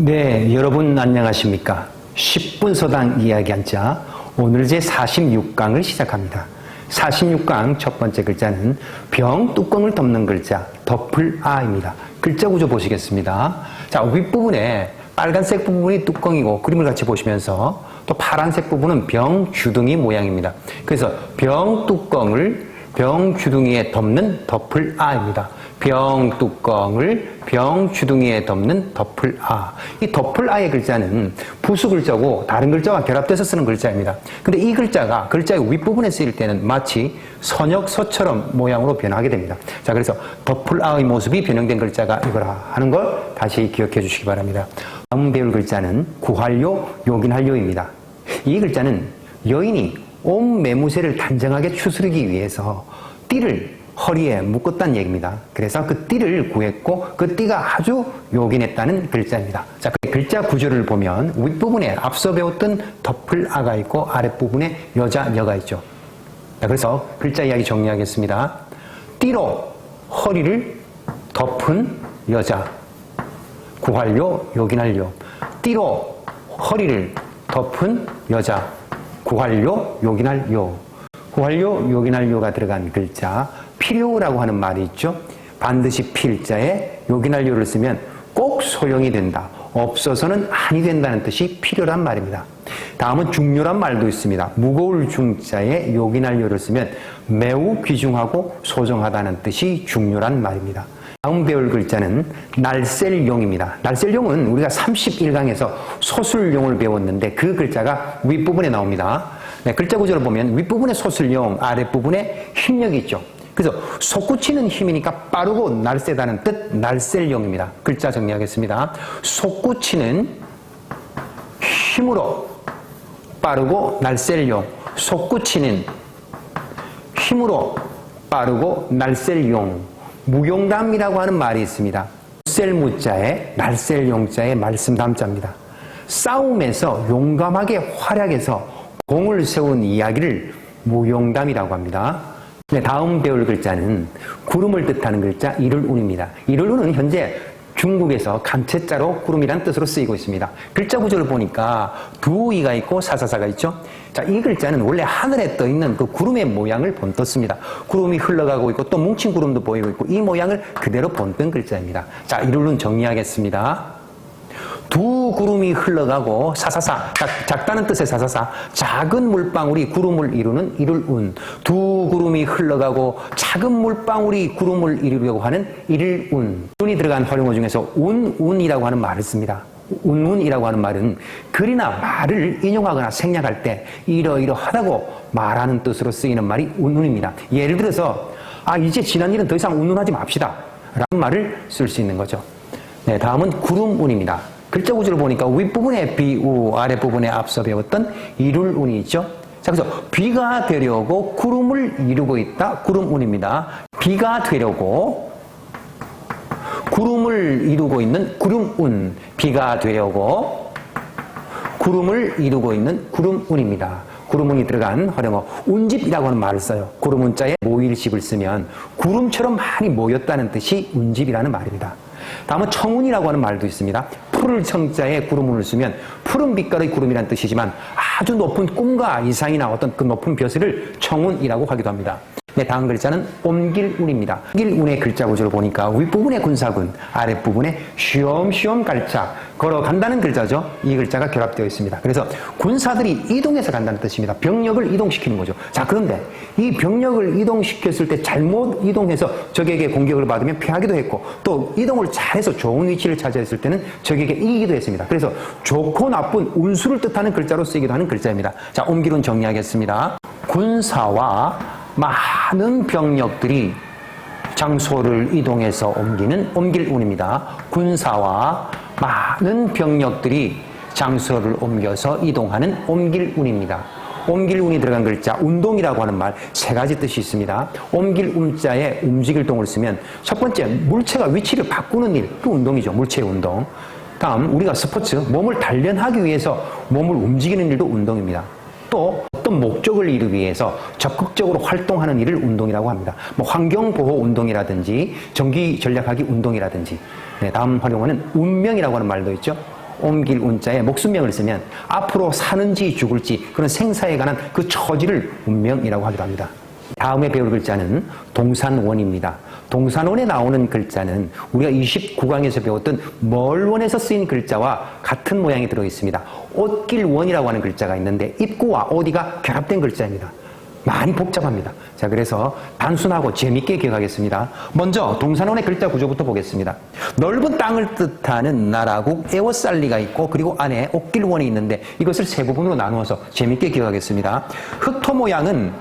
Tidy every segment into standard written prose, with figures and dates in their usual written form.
네, 여러분 안녕하십니까? 10분 서당 이야기 한자 오늘 제 46강을 시작합니다. 46강 첫 번째 글자는 병 뚜껑을 덮는 글자 덮을 아입니다. 글자 구조 보시겠습니다. 자, 윗부분에 빨간색 부분이 뚜껑이고 그림을 같이 보시면서 또 파란색 부분은 병 주둥이 모양입니다. 그래서 병 뚜껑을 병 주둥이에 덮는 덮을 아입니다. 병 뚜껑을 병 주둥이에 덮는 덮을 아. 이 덮을 아의 글자는 부수 글자고 다른 글자와 결합돼서 쓰는 글자입니다. 근데 이 글자가 글자의 윗부분에 쓰일 때는 마치 선역서처럼 모양으로 변하게 됩니다. 자, 그래서 덮을 아의 모습이 변형된 글자가 이거라 하는 걸 다시 기억해 주시기 바랍니다. 다음 배울 글자는 구활료, 요긴할료입니다. 이 글자는 여인이 온 매무새를 단정하게 추스르기 위해서 띠를 허리에 묶었다는 얘기입니다. 그래서 그 띠를 구했고 그 띠가 아주 요긴했다는 글자입니다. 자, 그 글자 구조를 보면 윗부분에 앞서 배웠던 덮을 아가 있고 아랫부분에 여자녀가 있죠. 자, 그래서 글자 이야기 정리하겠습니다. 띠로 허리를 덮은 여자, 구활료, 요긴할료. 띠로 허리를 덮은 여자, 구활료, 요긴할료. 구활료, 요긴할료가 들어간 글자 필요라고 하는 말이 있죠. 반드시 필자에 요긴할료를 쓰면 꼭 소용이 된다. 없어서는 아니 된다는 뜻이 필요란 말입니다. 다음은 중요란 말도 있습니다. 무거울 중자에 요긴할료를 쓰면 매우 귀중하고 소중하다는 뜻이 중요란 말입니다. 다음 배울 글자는 날셀용입니다. 날셀용은 우리가 31강에서 소술용을 배웠는데 그 글자가 윗부분에 나옵니다. 네, 글자 구조를 보면 윗부분에 소술용, 아랫부분에 힘력이 있죠. 그래서 솟구치는 힘이니까 빠르고 날쌔다는 뜻 날셀용입니다. 글자 정리하겠습니다. 솟구치는 힘으로 빠르고 날셀용. 솟구치는 힘으로 빠르고 날셀용. 무용담이라고 하는 말이 있습니다. 셀무자에 날셀용자에 말씀 담자입니다. 싸움에서 용감하게 활약해서 공을 세운 이야기를 무용담이라고 합니다. 네, 다음 배울 글자는 구름을 뜻하는 글자 이를운입니다. 이를운은 현재 중국에서 간체자로 구름이란 뜻으로 쓰이고 있습니다. 글자 구조를 보니까 두이가 있고 사사사가 있죠. 자, 이 글자는 원래 하늘에 떠 있는 그 구름의 모양을 본떴습니다. 구름이 흘러가고 있고 또 뭉친 구름도 보이고 있고 이 모양을 그대로 본뜬 글자입니다. 자, 이를운 정리하겠습니다. 두 구름이 흘러가고 사사사, 작다는 뜻의 사사사, 작은 물방울이 구름을 이루는 이를운. 두 구름이 흘러가고 작은 물방울이 구름을 이루려고 하는 이를운. 운이 들어간 활용어 중에서 운이라고 하는 말을 씁니다. 운이라고 하는 말은 글이나 말을 인용하거나 생략할 때 이러이러하다고 말하는 뜻으로 쓰이는 말이 운입니다. 예를 들어서 이제 지난 일은 더 이상 운운하지 맙시다 라는 말을 쓸 수 있는 거죠. 네, 다음은 구름운입니다. 글자 구조를 보니까 윗부분에 비우, 아랫부분에 앞서 배웠던 이룰운이 있죠. 자, 그래서 비가 되려고 구름을 이루고 있다. 구름운입니다. 비가 되려고 구름을 이루고 있는 구름운. 비가 되려고 구름을 이루고 있는 구름운입니다. 구름운이 들어간 활용어 운집이라고 하는 말을 써요. 구름운자에 모일집을 쓰면 구름처럼 많이 모였다는 뜻이 운집이라는 말입니다. 다음은 청운이라고 하는 말도 있습니다. 푸를 청자에 구름운을 쓰면 푸른 빛깔의 구름이라는 뜻이지만 아주 높은 꿈과 이상이나 어떤 그 높은 벼슬을 청운이라고 하기도 합니다. 네, 다음 글자는 옴길운입니다. 옴길운의 글자 구조를 보니까 윗부분에 군사군, 아랫부분에 쉬엄쉬엄 갈차, 걸어간다는 글자죠. 이 글자가 결합되어 있습니다. 그래서 군사들이 이동해서 간다는 뜻입니다. 병력을 이동시키는 거죠. 자, 그런데 이 병력을 이동시켰을 때 잘못 이동해서 적에게 공격을 받으면 피하기도 했고 또 이동을 잘해서 좋은 위치를 차지했을 때는 적에게 이기기도 했습니다. 그래서 좋고 나쁜 운수를 뜻하는 글자로 쓰이기도 하는 글자입니다. 자, 옴길운 정리하겠습니다. 군사와 많은 병력들이 장소를 이동해서 옮기는 옴길운입니다. 군사와 많은 병력들이 장소를 옮겨서 이동하는 옴길운입니다. 옴길운이 들어간 글자 운동이라고 하는 말 세 가지 뜻이 있습니다. 옴길운자에 움직일 동을 쓰면 첫 번째 물체가 위치를 바꾸는 일, 그 운동이죠. 물체의 운동. 다음 우리가 스포츠, 몸을 단련하기 위해서 몸을 움직이는 일도 운동입니다. 또 어떤 목적을 이루기 위해서 적극적으로 활동하는 일을 운동이라고 합니다. 뭐 환경보호 운동이라든지 전기 전략하기 운동이라든지. 네, 다음 활용어는 운명이라고 하는 말도 있죠. 옮길 운자에 목숨명을 쓰면 앞으로 사는지 죽을지 그런 생사에 관한 그 처지를 운명이라고 하기도 합니다. 다음에 배울 글자는 동산원입니다. 동산원에 나오는 글자는 우리가 29강에서 배웠던 멀원에서 쓰인 글자와 같은 모양이 들어있습니다. 옷길원이라고 하는 글자가 있는데 입구와 어디가 결합된 글자입니다. 많이 복잡합니다. 자, 그래서 단순하고 재밌게 기억하겠습니다. 먼저 동산원의 글자 구조부터 보겠습니다. 넓은 땅을 뜻하는 나라국 에워쌀리가 있고 그리고 안에 옷길원이 있는데 이것을 세 부분으로 나누어서 재밌게 기억하겠습니다. 흑토 모양은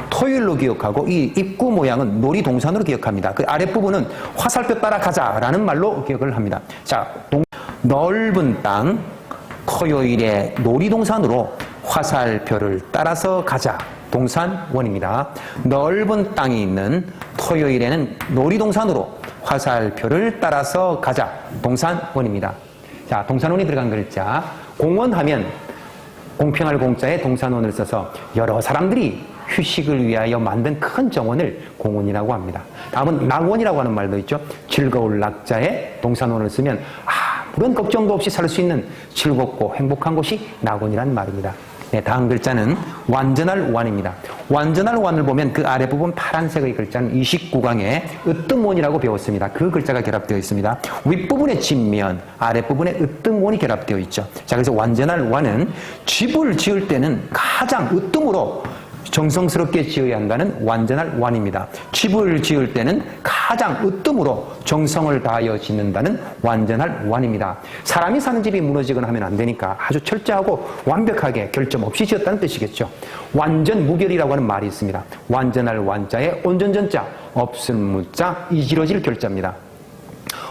토요일로 기억하고 이 입구 모양은 놀이동산으로 기억합니다. 그 아랫부분은 화살표 따라가자라는 말로 기억을 합니다. 자, 넓은 땅, 토요일에 놀이동산으로 화살표를 따라서 가자. 동산원입니다. 넓은 땅이 있는 토요일에는 놀이동산으로 화살표를 따라서 가자. 동산원입니다. 자, 동산원이 들어간 글자. 공원하면 공평할 공자에 동산원을 써서 여러 사람들이 휴식을 위하여 만든 큰 정원을 공원이라고 합니다. 다음은 낙원이라고 하는 말도 있죠. 즐거울 낙자에 동산원을 쓰면 아무런 걱정도 없이 살 수 있는 즐겁고 행복한 곳이 낙원이란 말입니다. 네, 다음 글자는 완전할 완입니다. 완전할 완을 보면 그 아래 부분 파란색의 글자는 29강에 으뜸원이라고 배웠습니다. 그 글자가 결합되어 있습니다. 윗부분에 집면, 아랫부분에 으뜸원이 결합되어 있죠. 자, 그래서 완전할 완은 집을 지을 때는 가장 으뜸으로 정성스럽게 지어야 한다는 완전할 완입니다. 집을 지을 때는 가장 으뜸으로 정성을 다하여 짓는다는 완전할 완입니다. 사람이 사는 집이 무너지거나 하면 안 되니까 아주 철저하고 완벽하게 결점 없이 지었다는 뜻이겠죠. 완전 무결이라고 하는 말이 있습니다. 완전할 완자에 온전전자, 없을 무자, 이지러질 결자입니다.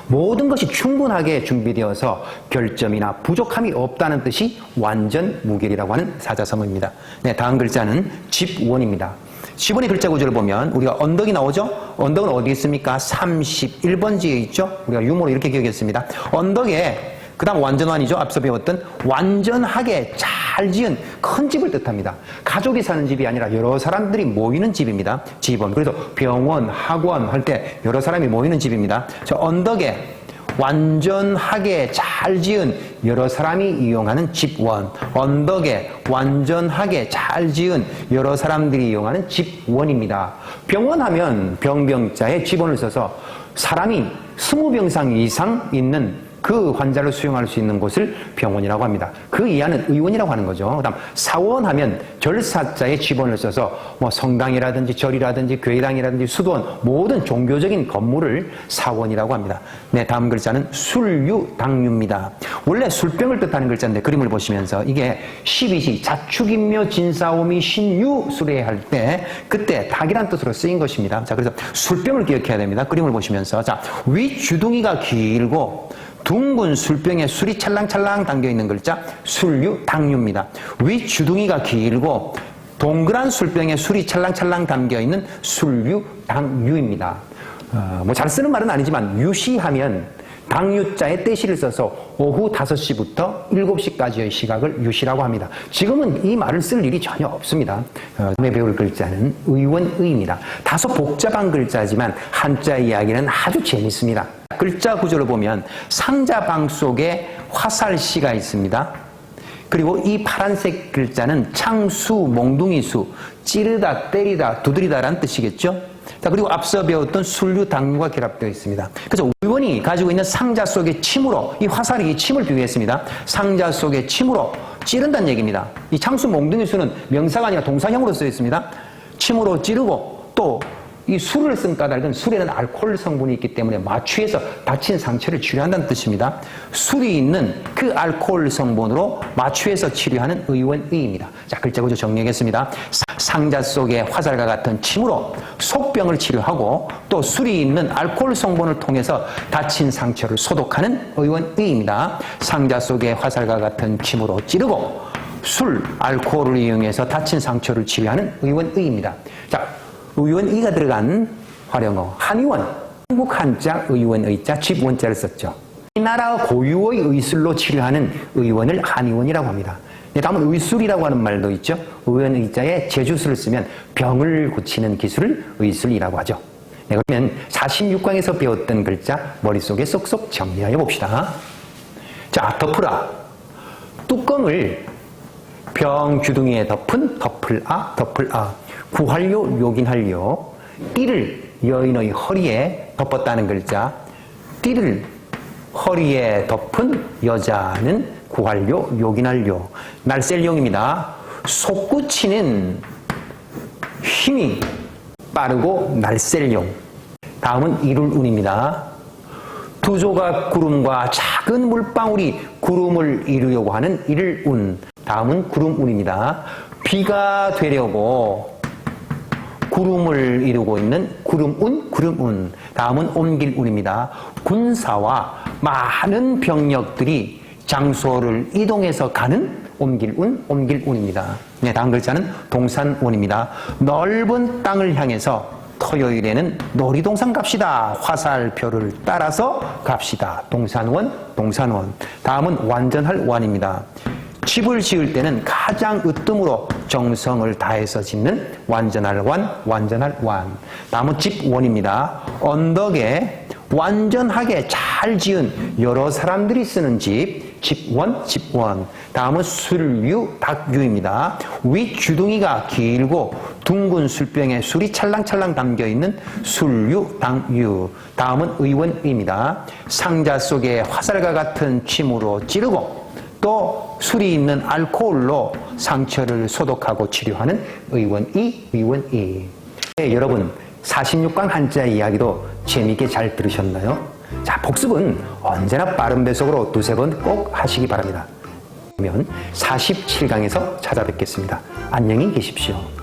모든 것이 충분하게 준비되어서 결점이나 부족함이 없다는 뜻이 완전 무결이라고 하는 사자성어입니다. 네, 다음 글자는 집원입니다. 집원의 글자 구조를 보면 우리가 언덕이 나오죠? 언덕은 어디 있습니까? 31번지에 있죠? 우리가 유모로 이렇게 기억했습니다. 언덕에 그 다음 완전완이죠. 앞서 배웠던 완전하게 잘 지은 큰 집을 뜻합니다. 가족이 사는 집이 아니라 여러 사람들이 모이는 집입니다. 집원. 그래서 병원, 학원 할 때 여러 사람이 모이는 집입니다. 저 언덕에 완전하게 잘 지은 여러 사람이 이용하는 집원. 언덕에 완전하게 잘 지은 여러 사람들이 이용하는 집원입니다. 병원하면 병병자에 집원을 써서 사람이 20병상 이상 있는 그 환자를 수용할 수 있는 곳을 병원이라고 합니다. 그 이하는 의원이라고 하는 거죠. 그다음 사원하면 절사자에 집원을 써서 뭐 성당이라든지 절이라든지 교회당이라든지 수도원 모든 종교적인 건물을 사원이라고 합니다. 네, 다음 글자는 술유당유입니다. 원래 술병을 뜻하는 글자인데 그림을 보시면서 이게 12시 자축인묘 진사오미 신유 수레할 때 그때 닭이란 뜻으로 쓰인 것입니다. 자, 그래서 술병을 기억해야 됩니다. 그림을 보시면서 자, 윗주둥이가 길고 둥근 술병에 술이 찰랑찰랑 담겨있는 글자 술유당유입니다. 윗주둥이가 길고 동그란 술병에 술이 찰랑찰랑 담겨있는 술유당유입니다. 뭐 잘 쓰는 말은 아니지만 유시하면 당유자에 떼시를 써서 오후 5시부터 7시까지의 시각을 유시라고 합니다. 지금은 이 말을 쓸 일이 전혀 없습니다. 다음에 배울 글자는 의원의입니다. 다소 복잡한 글자지만 한자 이야기는 아주 재밌습니다. 글자 구조를 보면 상자방 속에 화살시가 있습니다. 그리고 이 파란색 글자는 창수, 몽둥이수, 찌르다, 때리다, 두드리다라는 뜻이겠죠. 자, 그리고 앞서 배웠던 술류당류가 결합되어 있습니다. 그래서 의원이 가지고 있는 상자 속에 침으로 이 화살이 침을 비유했습니다. 상자 속에 침으로 찌른다는 얘기입니다. 이 창수, 몽둥이수는 명사가 아니라 동사형으로 쓰여 있습니다. 침으로 찌르고 또 이 술을 쓴 까닭은 술에는 알코올 성분이 있기 때문에 마취해서 다친 상처를 치료한다는 뜻입니다. 술이 있는 그 알코올 성분으로 마취해서 치료하는 의원의입니다. 자, 글자 구조 정리하겠습니다. 상자 속에 화살과 같은 침으로 속병을 치료하고 또 술이 있는 알코올 성분을 통해서 다친 상처를 소독하는 의원의입니다. 상자 속에 화살과 같은 침으로 찌르고 술, 알코올을 이용해서 다친 상처를 치료하는 의원의입니다. 자, 의원의가 들어간 활용어 한의원, 한국 한자 의원의자 집원자를 썼죠. 이 나라 고유의 의술로 치료하는 의원을 한의원이라고 합니다. 다음은 의술이라고 하는 말도 있죠. 의원의자에 제주술을 쓰면 병을 고치는 기술을 의술이라고 하죠. 네, 그러면 46강에서 배웠던 글자 머릿속에 쏙쏙 정리하여 봅시다. 자, 덮으라. 뚜껑을 병 주둥이에 덮은 덮을아 덮을아 구할요 요긴할요 띠를 여인의 허리에 덮었다는 글자 띠를 허리에 덮은 여자는 구할요 요긴할요 날쌘용입니다. 솟구치는 힘이 빠르고 날쌘용. 다음은 이룰운입니다. 두 조각 구름과 작은 물방울이 구름을 이루려고 하는 이룰운. 다음은 구름운입니다. 비가 되려고 구름을 이루고 있는 구름운, 구름운. 다음은 옮길운입니다. 군사와 많은 병력들이 장소를 이동해서 가는 옮길운, 옮길운입니다. 네, 다음 글자는 동산원입니다. 넓은 땅을 향해서 토요일에는 놀이동산 갑시다. 화살표를 따라서 갑시다. 동산원, 동산원. 다음은 완전할 완입니다. 집을 지을 때는 가장 으뜸으로 정성을 다해서 짓는 완전할 완, 완전할 완. 다음은 집원입니다. 언덕에 완전하게 잘 지은 여러 사람들이 쓰는 집, 집원, 집원. 다음은 술유, 닭유입니다. 윗주둥이가 길고 둥근 술병에 술이 찰랑찰랑 담겨있는 술유, 닭유. 다음은 의원입니다. 상자 속에 화살과 같은 침으로 찌르고 또 술이 있는 알코올로 상처를 소독하고 치료하는 의원이, 의원이. 네, 여러분 46강 한자 이야기도 재미있게 잘 들으셨나요? 자, 복습은 언제나 빠른 배속으로 두세 번 꼭 하시기 바랍니다. 그러면 47강에서 찾아뵙겠습니다. 안녕히 계십시오.